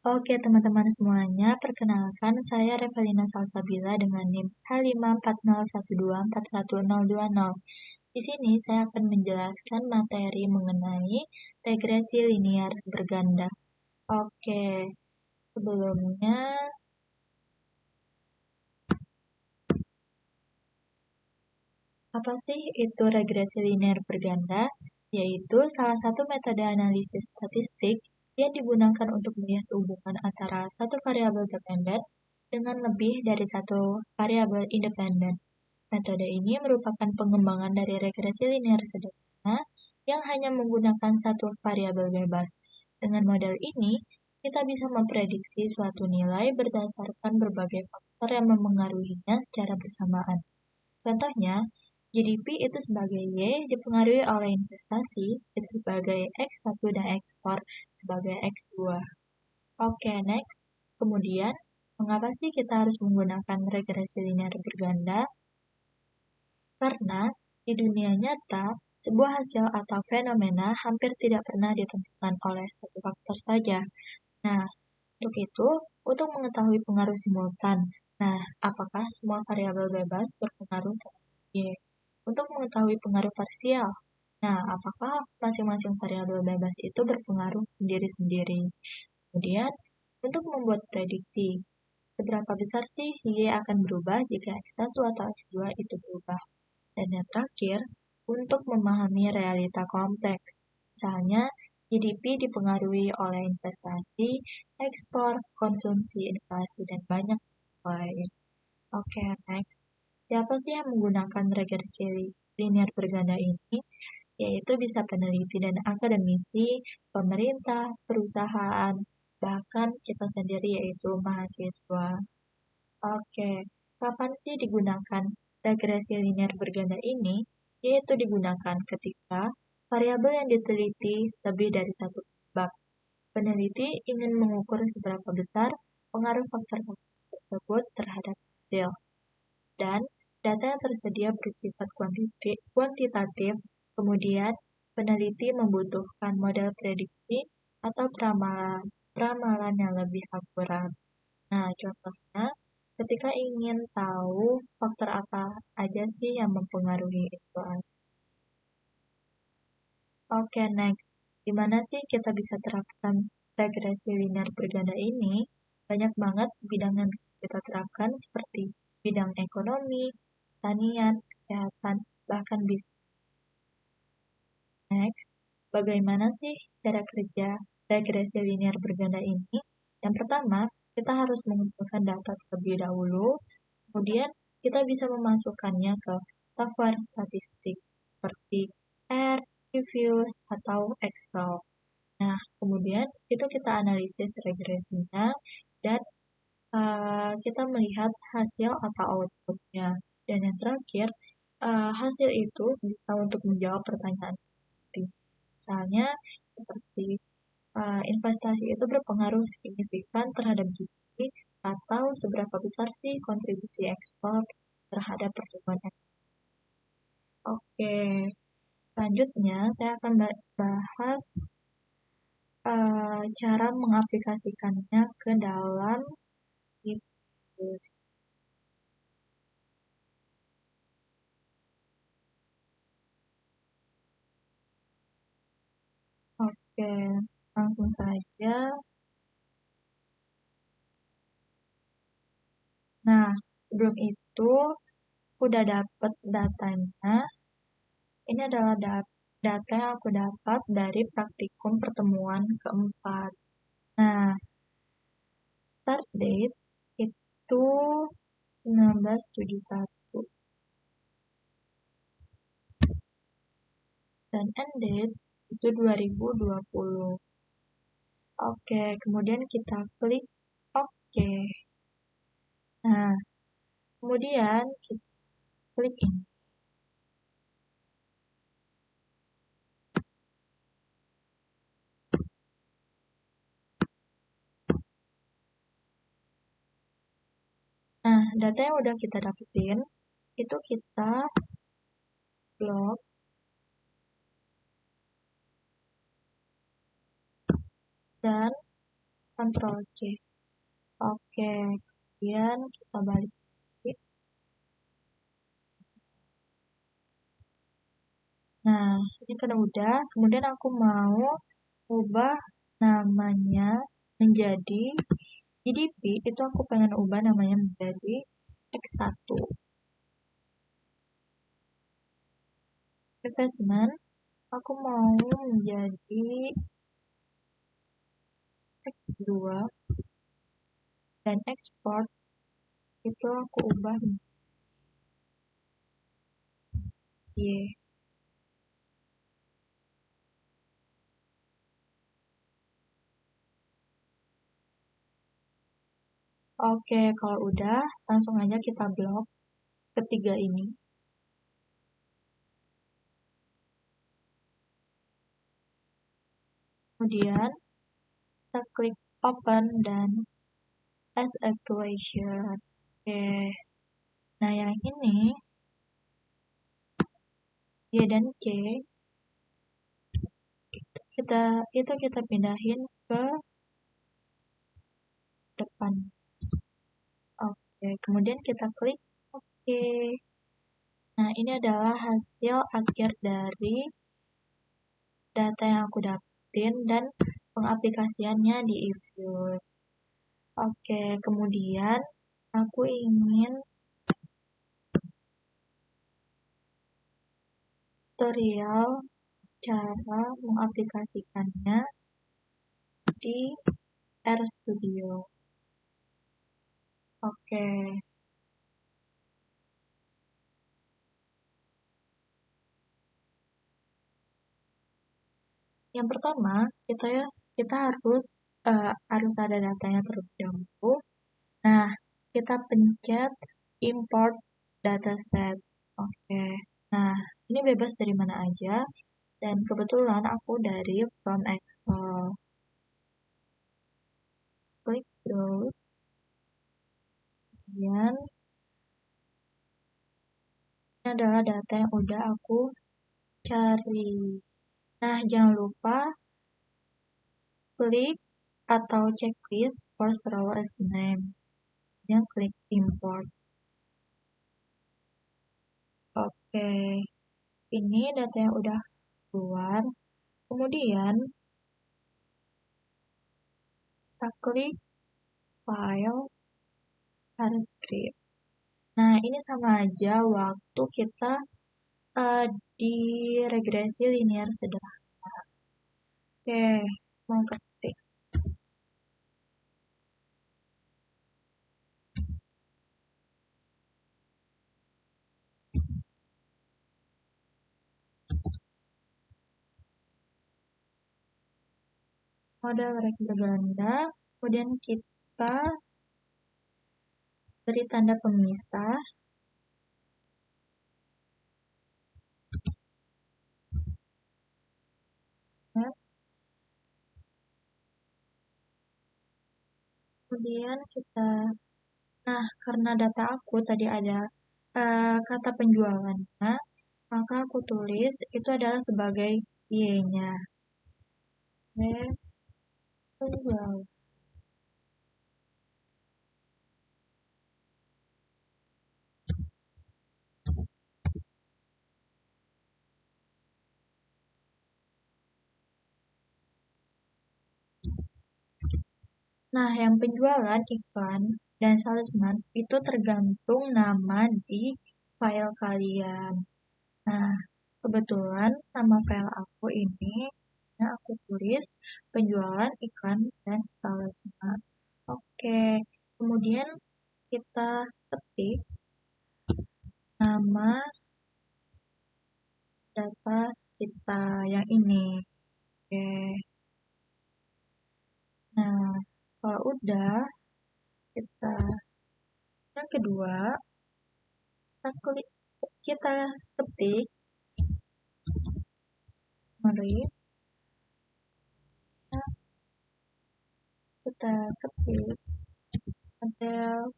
Oke, teman-teman semuanya, perkenalkan saya Revalina Salsabila dengan NIM H54012411020. Di sini saya akan menjelaskan materi mengenai regresi linear berganda. Oke, sebelumnya apa sih itu regresi linear berganda? Yaitu salah satu metode analisis statistik yang digunakan untuk melihat hubungan antara satu variabel dependen dengan lebih dari satu variabel independen. Metode ini merupakan pengembangan dari regresi linear sederhana yang hanya menggunakan satu variabel bebas. Dengan model ini, kita bisa memprediksi suatu nilai berdasarkan berbagai faktor yang memengaruhinya secara bersamaan. Contohnya, GDP itu sebagai Y dipengaruhi oleh investasi itu sebagai X1 dan ekspor sebagai X2. Oke, next. Kemudian, mengapa sih kita harus menggunakan regresi linear berganda? Karena di dunia nyata, sebuah hasil atau fenomena hampir tidak pernah ditentukan oleh satu faktor saja. Nah, untuk itu, untuk mengetahui pengaruh simultan, apakah semua variabel bebas berpengaruh terhadap Y? Untuk mengetahui pengaruh parsial, apakah masing-masing variabel bebas itu berpengaruh sendiri-sendiri? Kemudian, untuk membuat prediksi, seberapa besar sih Y akan berubah jika X1 atau X2 itu berubah? Dan yang terakhir, untuk memahami realita kompleks, misalnya GDP dipengaruhi oleh investasi, ekspor, konsumsi, inflasi, dan banyak lain. Oke, next. Siapa sih yang menggunakan regresi linear berganda ini? Yaitu bisa peneliti dan akademisi, pemerintah, perusahaan, bahkan kita sendiri yaitu mahasiswa. Oke, kapan sih digunakan regresi linear berganda ini? Yaitu digunakan ketika variabel yang diteliti lebih dari satu bab. Peneliti ingin mengukur seberapa besar pengaruh faktor tersebut terhadap hasil. Dan data yang tersedia bersifat kuantitatif, kemudian peneliti membutuhkan model prediksi atau peramalan yang lebih akurat. Nah, contohnya, ketika ingin tahu faktor apa aja sih yang mempengaruhi itu. Oke, next. Di mana sih kita bisa terapkan regresi linear berganda ini? Banyak banget bidang yang bisa kita terapkan seperti bidang ekonomi, pertanian, kesehatan, bahkan bisnis. Next, bagaimana sih cara kerja regresi linear berganda ini? Yang pertama, kita harus mengumpulkan data terlebih dahulu, kemudian kita bisa memasukkannya ke software statistik seperti R, Reviews, atau Excel. Nah, kemudian itu kita analisis regresinya dan kita melihat hasil atau outputnya. Dan yang terakhir, hasil itu bisa untuk menjawab pertanyaan seperti misalnya seperti investasi itu berpengaruh signifikan terhadap GDP atau seberapa besar sih kontribusi ekspor terhadap pertumbuhan ekonomi. Oke, selanjutnya saya akan bahas cara mengaplikasikannya ke dalam situs. Oke, langsung saja. Nah, sebelum itu udah dapet datanya. Ini adalah data yang aku dapat dari praktikum pertemuan keempat. Nah, start date itu 1971 dan end date itu 2020. Oke, kemudian kita klik oke. Nah, kemudian kita klik ini. Nah, data yang udah kita dapetin itu kita blok dan Ctrl C. Oke, kemudian kita balik. Nah, ini kan udah. Kemudian aku mau ubah namanya menjadi GDP. Itu aku pengen ubah namanya menjadi X1. Investment, aku mau menjadi X2. Dan export, itu aku ubah Y. Oke, kalau udah, langsung aja kita blok ketiga ini. Kemudian, kita klik open dan as equation. Oke. Nah, yang ini, Y dan C, kita pindahin ke depan. Oke, kemudian kita klik oke. Nah, ini adalah hasil akhir dari data yang aku dapetin dan pengaplikasiannya di eViews. Oke, kemudian aku ingin tutorial cara mengaplikasikannya di RStudio. Oke. Yang pertama, kita harus ada datanya terlebih dahulu. Nah, kita pencet import dataset. Oke. Nah, ini bebas dari mana aja. Dan kebetulan aku dari from Excel. Klik browse. Kemudian, ini adalah data yang udah aku cari. Nah, jangan lupa klik atau checklist for row as name. Kemudian klik import. Oke, ini data yang udah keluar. Kemudian kita klik file script. Nah, ini sama aja waktu kita di regresi linear sederhana. Oke, mau ketik. Model rektangular ganda, kemudian kita beri tanda pemisah. Kemudian nah karena data aku tadi ada kata penjualannya, maka aku tulis itu adalah sebagai Y-nya. Penjual. Nah, yang penjualan, iklan, dan salesman itu tergantung nama di file kalian. Nah, kebetulan nama file aku ini, aku tulis penjualan, iklan, dan salesman. Oke, kemudian kita ketik nama data kita yang ini. Oke. Nah, kalau udah, yang kedua, kita ketik mari kita ketik model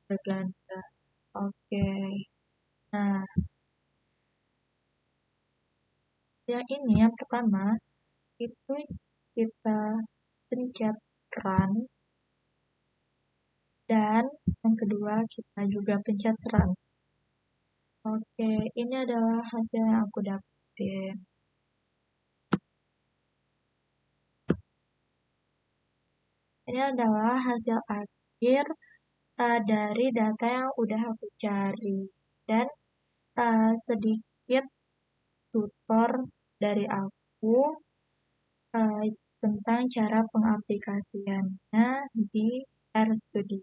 berganda. Oke. Nah, yang ini yang pertama itu kita pencet run, dan yang kedua kita juga pencet run. Oke, ini adalah hasil yang aku dapetin. Ini adalah hasil akhir dari data yang udah aku cari. Dan sedikit tutor dari aku tentang cara pengaplikasiannya di RStudio.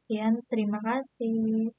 Sekian, terima kasih.